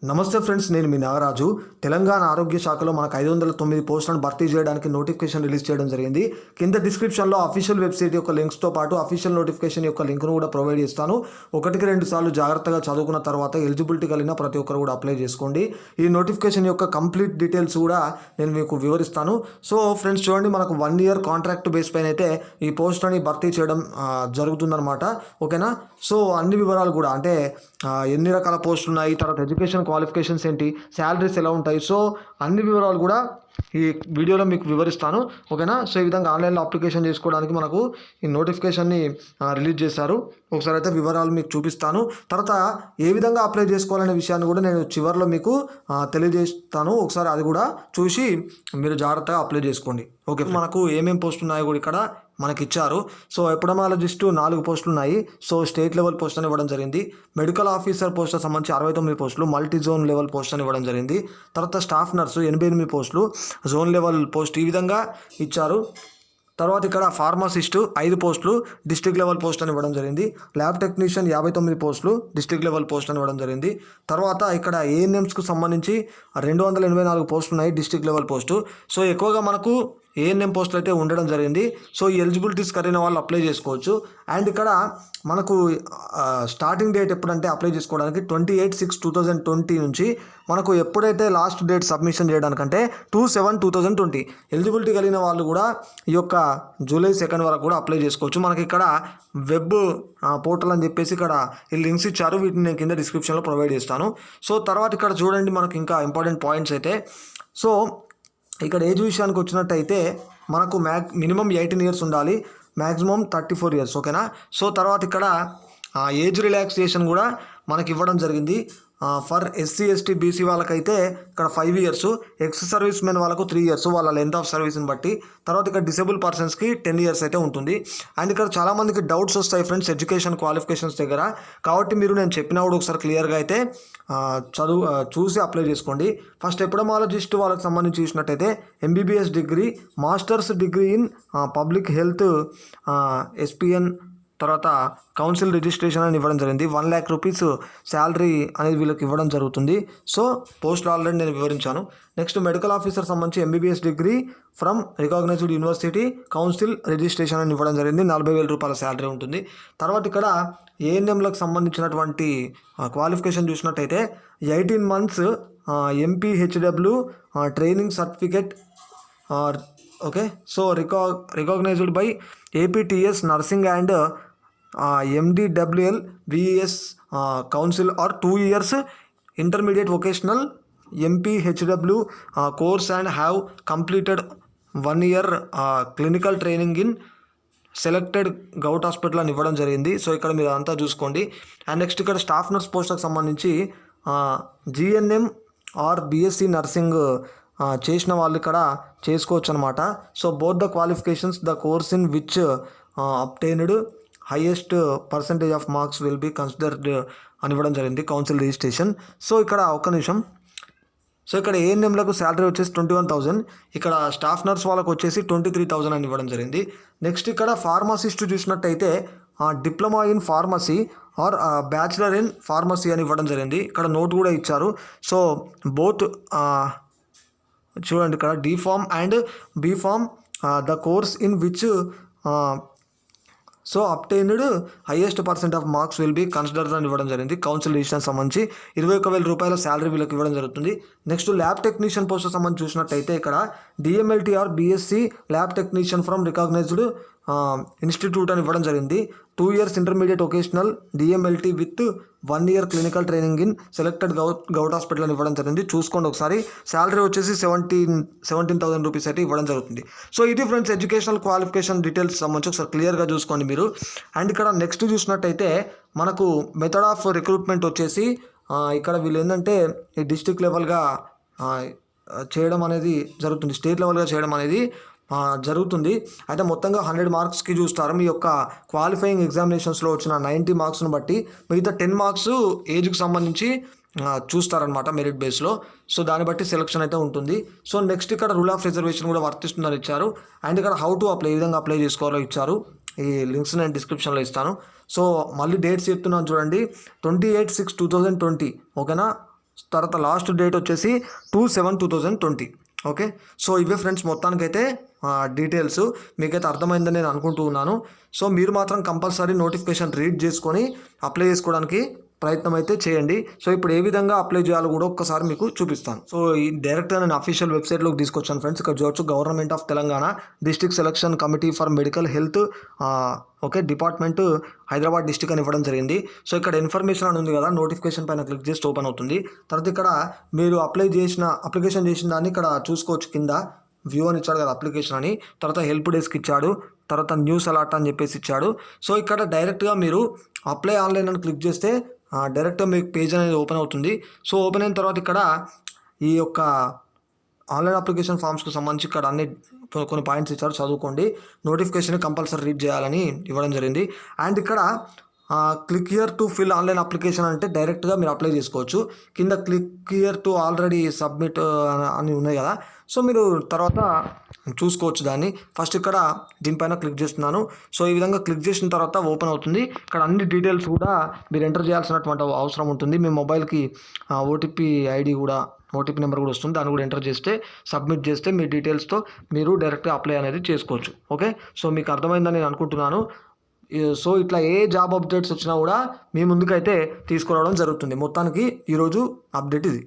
నమస్తే ఫ్రెండ్స్, నేను మీ నాగరాజు. తెలంగాణ ఆరోగ్య శాఖలో మనకు 509 పోస్టులను భర్తీ చేయడానికి నోటిఫికేషన్ రిలీజ్ చేయడం జరిగింది. కింద డిస్క్రిప్షన్లో అఫీషియల్ వెబ్సైట్ యొక్క లింక్స్తో పాటు అఫీషియల్ నోటిఫికేషన్ యొక్క లింక్ను కూడా ప్రొవైడ్ చేస్తాను. 1-2 సార్లు జాగ్రత్తగా చదువుకున్న తర్వాత ఎలిజిబిలిటీ కలిగిన ప్రతి ఒక్కరు కూడా అప్లై చేసుకోండి. ఈ నోటిఫికేషన్ యొక్క కంప్లీట్ డీటెయిల్స్ కూడా నేను మీకు వివరిస్తాను. సో ఫ్రెండ్స్ చూడండి, మనకు 1 ఇయర్ కాంట్రాక్ట్ బేస్ పైన అయితే ఈ పోస్టులని భర్తీ చేయడం జరుగుతుందన్నమాట. ఓకేనా. సో అన్ని వివరాలు కూడా అంటే ఎన్ని రకాల పోస్టులు ఉన్నాయి, తర్వాత ఎడ్యుకేషన్ క్వాలిఫికేషన్స్ ఏంటి, శాలరీస్ ఎలా ఉంటాయి, సో అన్ని వివరాలు కూడా ఈ వీడియోలో మీకు వివరిస్తాను. ఓకేనా. సో ఈ విధంగా ఆన్లైన్లో అప్లికేషన్ చేసుకోవడానికి మనకు ఈ నోటిఫికేషన్ని రిలీజ్ చేశారు. ఒకసారి అయితే వివరాలు మీకు చూపిస్తాను. తర్వాత ఏ విధంగా అప్లై చేసుకోవాలనే విషయాన్ని కూడా నేను చివరిలో మీకు తెలియజేస్తాను. ఒకసారి అది కూడా చూసి మీరు జాగ్రత్తగా అప్లై చేసుకోండి. ఓకే. మనకు ఏమేమి పోస్టులు ఉన్నాయో కూడా ఇక్కడ మనకి ఇచ్చారు. సో ఎపిడమాలజిస్టు 4 పోస్టులు ఉన్నాయి. సో స్టేట్ లెవెల్ పోస్ట్ అని ఇవ్వడం జరిగింది. మెడికల్ ఆఫీసర్ పోస్టులకు సంబంధించి 69 పోస్టులు, మల్టీ జోన్ లెవెల్ పోస్ట్ అని ఇవ్వడం జరిగింది. తర్వాత స్టాఫ్ నర్సు 88 పోస్టులు, జోన్ లెవెల్ పోస్ట్ ఈ విధంగా ఇచ్చారు. తర్వాత ఇక్కడ ఫార్మసిస్టు 5 పోస్టులు, డిస్ట్రిక్ట్ లెవెల్ పోస్ట్ అని ఇవ్వడం జరిగింది. ల్యాబ్ టెక్నీషియన్ 59 పోస్టులు, డిస్ట్రిక్ట్ లెవెల్ పోస్ట్ అని ఇవ్వడం జరిగింది. తర్వాత ఇక్కడ ఏఎన్ఎంస్కు సంబంధించి 284 పోస్టులు ఉన్నాయి, డిస్ట్రిక్ట్ లెవెల్ పోస్టు. సో ఎక్కువగా మనకు ఏఎన్ఎం పోస్టులు అయితే ఉండడం జరిగింది. సో ఈ ఎలిజిబిలిటీస్ కలిగిన వాళ్ళు అప్లై చేసుకోవచ్చు. అండ్ ఇక్కడ మనకు స్టార్టింగ్ డేట్ ఎప్పుడంటే అప్లై చేసుకోవడానికి 28/6/2020 నుంచి మనకు ఎప్పుడైతే లాస్ట్ డేట్ సబ్మిషన్ చేయడానికంటే 2/7/2020. ఎలిజిబిలిటీ కలిగిన వాళ్ళు కూడా ఈ యొక్క జూలై 2 వరకు కూడా అప్లై చేసుకోవచ్చు. మనకి ఇక్కడ వెబ్ పోర్టల్ అని చెప్పేసి ఇక్కడ ఈ లింక్స్ ఇచ్చారు. వీటిని నేను కింద డిస్క్రిప్షన్లో ప్రొవైడ్ చేస్తాను. సో తర్వాత ఇక్కడ చూడండి, మనకు ఇంకా ఇంపార్టెంట్ పాయింట్స్ అయితే సో ఇక్కడ ఏజ్ విషయానికి వచ్చినట్టయితే మనకు మినిమం 18 ఇయర్స్ ఉండాలి, మ్యాక్సిమం 34 ఇయర్స్. ఓకేనా. సో తర్వాత ఇక్కడ ఏజ్ రిలాక్సేషన్ కూడా మనకి ఇవ్వడం జరిగింది. ఫర్ ఎస్సీ ఎస్టీ బీసీ వాళ్ళకైతే ఇక్కడ 5 ఇయర్స్, ఎక్స్ సర్వీస్ మెన్ వాళ్ళకు 3 ఇయర్స్ వాళ్ళ లెంత్ ఆఫ్ సర్వీస్ని బట్టి. తర్వాత ఇక్కడ డిసేబుల్ పర్సన్స్కి 10 ఇయర్స్ అయితే ఉంటుంది. అండ్ ఇక్కడ చాలామందికి డౌట్స్ వస్తాయి ఫ్రెండ్స్ ఎడ్యుకేషన్ క్వాలిఫికేషన్స్ దగ్గర. కాబట్టి మీరు నేను చెప్పినప్పుడు ఒకసారి క్లియర్గా అయితే చూసి అప్లై చేసుకోండి. ఫస్ట్ ఎపిడమాలజిస్ట్ వాళ్ళకి సంబంధించి చూసినట్టయితే MBBS degree, masters degree in public health, SPN, తర్వాత కౌన్సిల్ రిజిస్ట్రేషన్ అని ఇవ్వడం జరిగింది. 1 lakh రూపీస్ శాలరీ అనేది వీళ్ళకి ఇవ్వడం జరుగుతుంది. సో పోస్టులు ఆల్రెడీ నేను వివరించాను. నెక్స్ట్ మెడికల్ ఆఫీసర్ సంబంధించి MBBS degree from recognised university, council registration అని ఇవ్వడం జరిగింది. 40,000 రూపాయల శాలరీ ఉంటుంది. తర్వాత ఇక్కడ ఏఎన్ఎంలకు సంబంధించినటువంటి క్వాలిఫికేషన్ చూసినట్టయితే 18 months MPHW training certificate okay. So recognised by APTS nursing and MDWL VS council or 2 years intermediate vocational MPHW course and have completed 1 year clinical training in selected govt hospital అని ఇవ్వడం జరిగింది. So ఇక్కడ మీరు అంతా చూసుకోండి. And next ఇక్కడ staff nurse పోస్ట్కి సంబంధించి జిఎన్ఎం ఆర్ బిఎస్సి నర్సింగ్ చేసిన వాళ్ళు ఇక్కడ చేసుకోవచ్చు అనమాట. So both the qualifications the course in which obtained highest percentage of marks will be considered అని ఇవ్వడం జరిగింది, కౌన్సిల్ రిజిస్ట్రేషన్. సో ఇక్కడ ఒక్క నిమిషం. సో ఇక్కడ ఏఎన్ఎంలకు శాలరీ వచ్చేసి 21,000, ఇక్కడ స్టాఫ్ నర్స్ వాళ్ళకు వచ్చేసి 23,000 అని ఇవ్వడం జరిగింది. నెక్స్ట్ ఇక్కడ ఫార్మసిస్ట్ చూసినట్టయితే diploma in pharmacy are bachelor in pharmacy అని ఇవ్వడం జరిగింది. ఇక్కడ నోట్ కూడా ఇచ్చారు. సో బోత్ చూడండి, ఇక్కడ D pharm and B pharm the course in which so obtained highest percent of marks will be considered అని ఇవ్వడం జరిగింది. కౌన్సిల్ రిజిస్ట్రేషన్ సంబంధించి 21,000 రూపాయల శాలరీ వీళ్ళకి ఇవ్వడం జరుగుతుంది. నెక్స్ట్ ల్యాబ్ టెక్నీషియన్ పోస్ట్ సంబంధించి చూసినట్టయితే ఇక్కడ DMLT or BSc lab technician from recognised institute అని ఇవ్వడం జరిగింది. 2 years intermediate vocational DMLT with 1 year clinical training in selected govt hospital అని ఇవ్వడం జరిగింది. చూసుకోండి ఒకసారి. శాలరీ వచ్చేసి 17,000 రూపీస్ అయితే ఇవ్వడం జరుగుతుంది. సో ఇది ఫ్రెండ్స్ ఎడ్యుకేషనల్ క్వాలిఫికేషన్ డీటెయిల్స్ సంబంధించి ఒకసారి క్లియర్గా చూసుకోండి మీరు. అండ్ ఇక్కడ నెక్స్ట్ చూసినట్టయితే మనకు మెథడ్ ఆఫ్ రిక్రూట్మెంట్ వచ్చేసి ఇక్కడ వీళ్ళు ఏంటంటే ఈ డిస్ట్రిక్ట్ లెవెల్గా చేయడం అనేది జరుగుతుంది, స్టేట్ లెవెల్గా చేయడం అనేది జరుగుతుంది. అయితే మొత్తంగా 100 మార్క్స్కి చూస్తారు. మీ యొక్క క్వాలిఫైయింగ్ ఎగ్జామినేషన్స్లో వచ్చిన 90 మార్క్స్ను బట్టి మిగతా 10 మార్క్స్ ఏజ్కి సంబంధించి చూస్తారనమాట మెరిట్ బేస్లో. సో దాన్ని బట్టి సెలక్షన్ అయితే ఉంటుంది. సో నెక్స్ట్ ఇక్కడ రూల్ ఆఫ్ రిజర్వేషన్ కూడా వర్తిస్తుందని ఇచ్చారు. అండ్ ఇక్కడ హౌ టు అప్లై, ఏ విధంగా అప్లై చేసుకోవాలో ఇచ్చారు. ఈ లింక్స్ నేను డిస్క్రిప్షన్లో ఇస్తాను. సో మళ్ళీ డేట్స్ చెప్తున్నాను చూడండి, 28/6/2020. ఓకేనా. తర్వాత లాస్ట్ డేట్ వచ్చేసి 2/7/2020. ఓకే, సో ఇవే ఫ్రెండ్స్ మొత్తానికైతే డీటెయిల్స్ మీకైతే అర్థమైందని నేను అనుకుంటూ ఉన్నాను. సో మీరు మాత్రం కంపల్సరీ నోటిఫికేషన్ రీడ్ చేసుకొని అప్లై చేసుకోవడానికి ప్రయత్నం అయితే చేయండి. సో ఇప్పుడు ఏ విధంగా అప్లై చేయాలో కూడా ఒక్కసారి మీకు చూపిస్తాను. సో ఈ డైరెక్ట్గా నేను అఫీషియల్ వెబ్సైట్లోకి తీసుకొచ్చాను ఫ్రెండ్స్. ఇక్కడ చూడొచ్చు government of Telangana district selection committee for medical health okay department Hyderabad district అని ఇవ్వడం జరిగింది. సో ఇక్కడ ఇన్ఫర్మేషన్ అని ఉంది కదా, నోటిఫికేషన్ పైన క్లిక్ చేస్తే ఓపెన్ అవుతుంది. తర్వాత ఇక్కడ మీరు అప్లికేషన్ చేసిన దాన్ని ఇక్కడ చూసుకోవచ్చు. కింద వ్యూ అని ఇచ్చాడు కదా అప్లికేషన్ అని, తర్వాత హెల్ప్ డెస్క్ ఇచ్చాడు, తర్వాత న్యూస్ అలర్ట్ అని చెప్పేసి ఇచ్చాడు. సో ఇక్కడ డైరెక్ట్గా మీరు అప్లై ఆన్లైన్ అని క్లిక్ చేస్తే డైరెక్ట్గా మీకు పేజ్ అనేది ఓపెన్ అవుతుంది. సో ఓపెన్ అయిన తర్వాత ఇక్కడ ఈ యొక్క ఆన్లైన్ అప్లికేషన్ ఫామ్స్కి సంబంధించి ఇక్కడ అన్ని కొన్ని పాయింట్స్ ఇచ్చారు, చదువుకోండి. నోటిఫికేషన్ కంపల్సరీ రీడ్ చేయాలని ఇవ్వడం జరిగింది. అండ్ ఇక్కడ click here to fill online application అంటే డైరెక్ట్గా మీరు అప్లై చేసుకోవచ్చు. కింద click here to already submit అని ఉన్నాయి కదా, సో మీరు తర్వాత చూసుకోవచ్చు దాన్ని. ఫస్ట్ ఇక్కడ దీనిపైన క్లిక్ చేస్తున్నాను. సో ఈ విధంగా క్లిక్ చేసిన తర్వాత ఓపెన్ అవుతుంది. ఇక్కడ అన్ని డీటెయిల్స్ కూడా మీరు ఎంటర్ చేయాల్సినటువంటి అవసరం ఉంటుంది. మీ మొబైల్కి ఓటీపీ నెంబర్ కూడా వస్తుంది, దాన్ని కూడా ఎంటర్ చేస్తే సబ్మిట్ చేస్తే మీ డీటెయిల్స్తో మీరు డైరెక్ట్గా అప్లై అనేది చేసుకోవచ్చు. ఓకే, సో మీకు అర్థమైందని నేను అనుకుంటున్నాను. సో ఇట్లా ఏ జాబ్ అప్డేట్స్ వచ్చినా కూడా మీ ముందుకైతే తీసుకురావడం జరుగుతుంది. మొత్తానికి ఈరోజు అప్డేట్ ఇది.